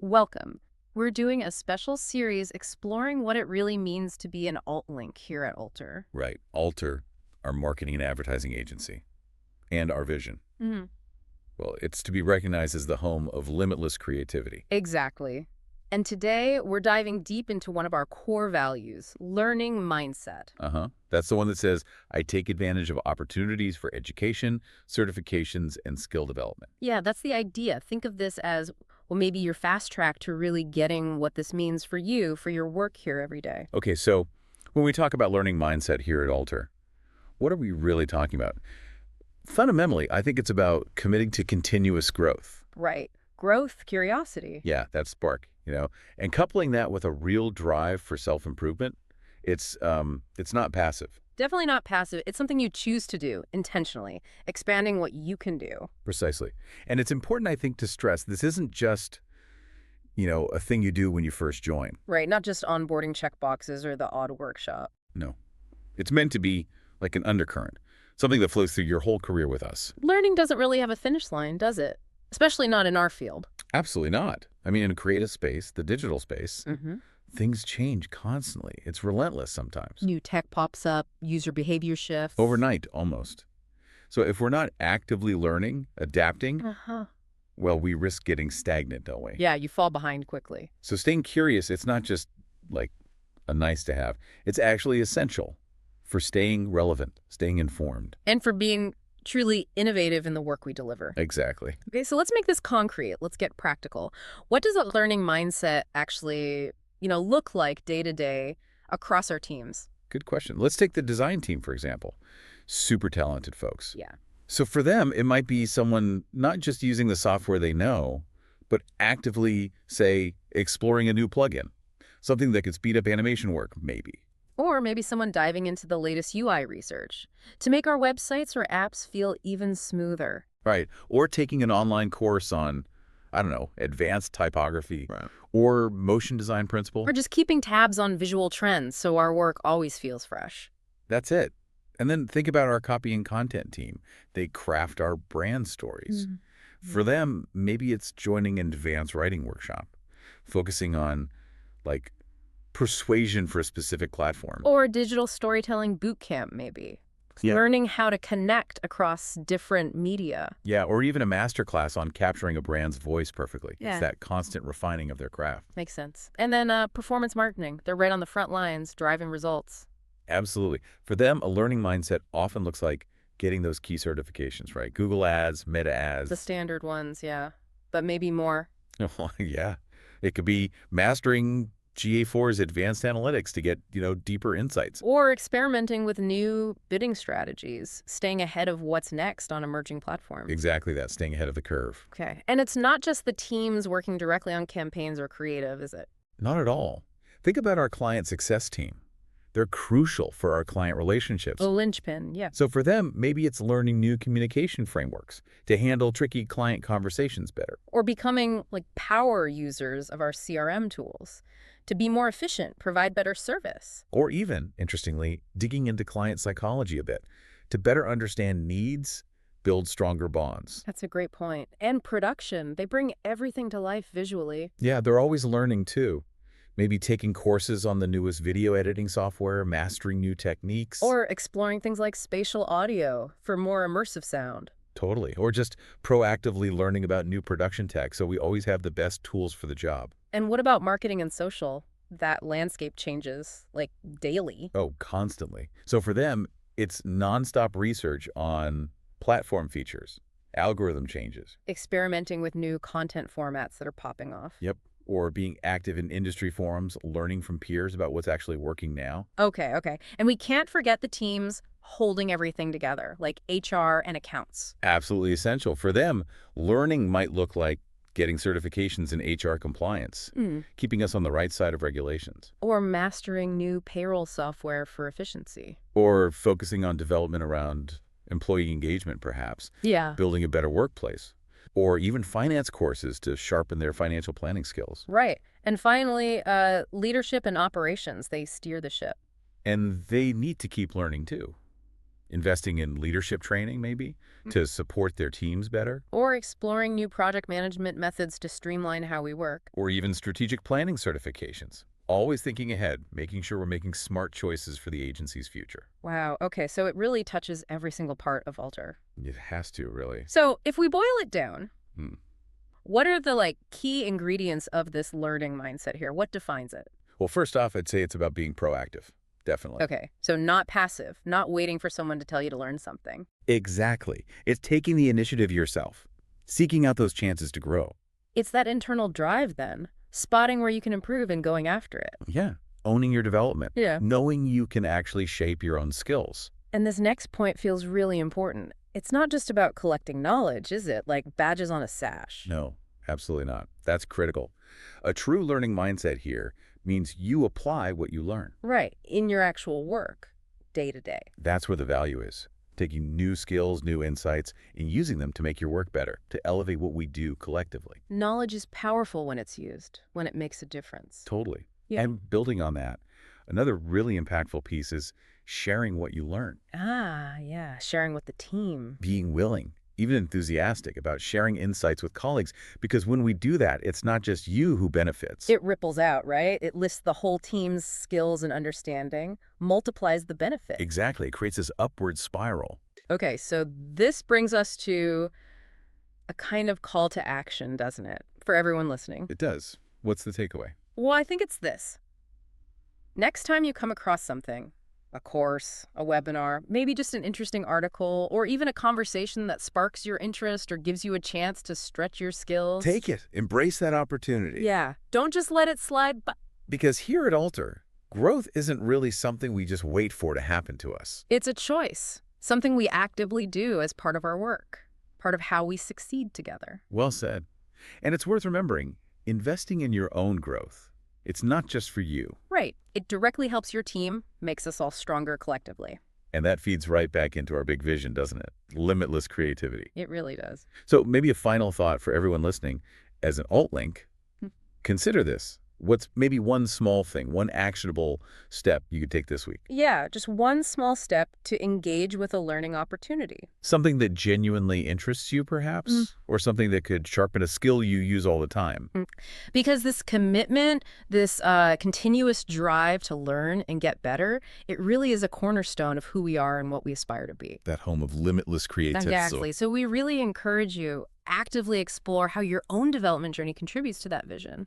Welcome. We're doing a special series exploring what it really means to be an alt link here at Alter. Right. Alter, our marketing and advertising agency, and our vision. Mhm. Well, it's to be recognized as the home of limitless creativity. Exactly. And today we're diving deep into one of our core values, learning mindset. That's the one that says, I take advantage of opportunities for education, certifications, and skill development. Yeah, that's the idea. Think of this as, well, maybe your fast track to really getting what this means for you, for your work here every day. Okay, so when we talk about learning mindset here at Alter, what are we really talking about? Fundamentally, I think it's about committing to continuous growth. Right. Growth, curiosity. Yeah, that spark. And coupling that with a real drive for self-improvement, it's not passive. Definitely not passive. It's something you choose to do intentionally, expanding what you can do. Precisely. And it's important, I think, to stress this isn't just, a thing you do when you first join. Right, not just onboarding checkboxes or the odd workshop. No. It's meant to be like an undercurrent, something that flows through your whole career with us. Learning doesn't really have a finish line, does it? Especially not in our field. Absolutely not. I mean, in a creative space, the digital space, Mm-hmm. things change constantly. It's relentless sometimes. New tech pops up, user behavior shifts. Overnight, almost. So if we're not actively learning, adapting, Uh-huh. well, we risk getting stagnant, don't we? Yeah, you fall behind quickly. So staying curious, it's not just like a nice to have. It's actually essential for staying relevant, staying informed. And for being truly innovative in the work we deliver. Exactly. Okay, so let's make this concrete. Let's get practical. What does a learning mindset actually, look like day to day across our teams? Good question. Let's take the design team, for example. Super talented folks. Yeah. So for them, it might be someone not just using the software they know, but actively, say, exploring a new plugin, something that could speed up animation work, maybe. Or maybe someone diving into the latest UI research to make our websites or apps feel even smoother. Right. Or taking an online course on, I don't know, advanced typography Right. or motion design principle. Or just keeping tabs on visual trends so our work always feels fresh. That's it. And then think about our copy and content team. They craft our brand stories. For them, maybe it's joining an advanced writing workshop, focusing on, like, persuasion for a specific platform. Or a digital storytelling boot camp, maybe. Yeah. Learning how to connect across different media. Yeah, or even a master class on capturing a brand's voice perfectly. Yeah. It's that constant refining of their craft. Makes sense. And then performance marketing. They're right on the front lines, driving results. Absolutely. For them, a learning mindset often looks like getting those key certifications, right? Google Ads, Meta Ads. The standard ones, yeah. But maybe more. Yeah. It could be mastering GA4's advanced analytics to get, deeper insights. Or experimenting with new bidding strategies, staying ahead of what's next on emerging platforms. Exactly that, staying ahead of the curve. Okay. And it's not just the teams working directly on campaigns or creative, is it? Not at all. Think about our client success team. They're crucial for our client relationships. A linchpin, yeah. So for them, maybe it's learning new communication frameworks to handle tricky client conversations better. Or becoming like power users of our CRM tools to be more efficient, provide better service. Or even, interestingly, digging into client psychology a bit to better understand needs, build stronger bonds. That's a great point. And production, they bring everything to life visually. Yeah, they're always learning too. Maybe taking courses on the newest video editing software, mastering new techniques. Or exploring things like spatial audio for more immersive sound. Totally. Or just proactively learning about new production tech so we always have the best tools for the job. And what about marketing and social? That landscape changes, like daily. Oh, constantly. So for them, it's nonstop research on platform features, algorithm changes. Experimenting with new content formats that are popping off. Yep. Or being active in industry forums, learning from peers about what's actually working now. Okay. And we can't forget the teams holding everything together, like HR and accounts. Absolutely essential. For them, learning might look like getting certifications in HR compliance, keeping us on the right side of regulations. Or mastering new payroll software for efficiency. Or focusing on development around employee engagement, perhaps. Yeah. Building a better workplace. Or even finance courses to sharpen their financial planning skills. Right. And finally, leadership and operations. They steer the ship. And they need to keep learning too. Investing in leadership training, maybe, to support their teams better, Or exploring new project management methods to streamline how we work. or even strategic planning certifications. Always thinking ahead, making sure we're making smart choices for the agency's future. Wow, okay, so it really touches every single part of Alter. It has to, really. So if we boil it down, Hmm. what are the key ingredients of this learning mindset here? What defines it? Well, first off, I'd say it's about being proactive. Definitely. Okay, so not passive, not waiting for someone to tell you to learn something. Exactly. It's taking the initiative yourself, seeking out those chances to grow. It's that internal drive then, spotting where you can improve and going after it. Yeah. Owning your development. Yeah. Knowing you can actually shape your own skills. And this next point feels really important. It's not just about collecting knowledge, is it? Like badges on a sash. No, absolutely not. That's critical. A true learning mindset here means you apply what you learn. Right, in your actual work, day to day. That's where the value is. Taking new skills, new insights, and using them to make your work better, to elevate what we do collectively. Knowledge is powerful when it's used, when it makes a difference. Totally. Yeah. And building on that, another really impactful piece is sharing what you learn. Ah, yeah, sharing with the team. Being willing, even enthusiastic about sharing insights with colleagues, because when we do that, it's not just you who benefits. It ripples out, right? It lists the whole team's skills and understanding, multiplies the benefit. Exactly. It creates this upward spiral. Okay, so this brings us to a kind of call to action, doesn't it? For everyone listening. It does. What's the takeaway? Well, I think it's this. Next time you come across something, a course, a webinar, maybe just an interesting article, or even a conversation that sparks your interest or gives you a chance to stretch your skills. Take it. Embrace that opportunity. Yeah, don't just let it slide by. Because here at Alter, growth isn't really something we just wait for to happen to us. It's a choice, something we actively do as part of our work, part of how we succeed together. Well said. And it's worth remembering, investing in your own growth, it's not just for you. Right. It directly helps your team, makes us all stronger collectively. And that feeds right back into our big vision, doesn't it? Limitless creativity. It really does. So maybe a final thought for everyone listening. As an alt link, consider this. What's maybe one small thing, one actionable step you could take this week? Yeah, just one small step to engage with a learning opportunity. Something that genuinely interests you, perhaps? Or something that could sharpen a skill you use all the time? Because this commitment, this continuous drive to learn and get better, it really is a cornerstone of who we are and what we aspire to be. That home of limitless creativity. Exactly. So we really encourage you actively explore how your own development journey contributes to that vision.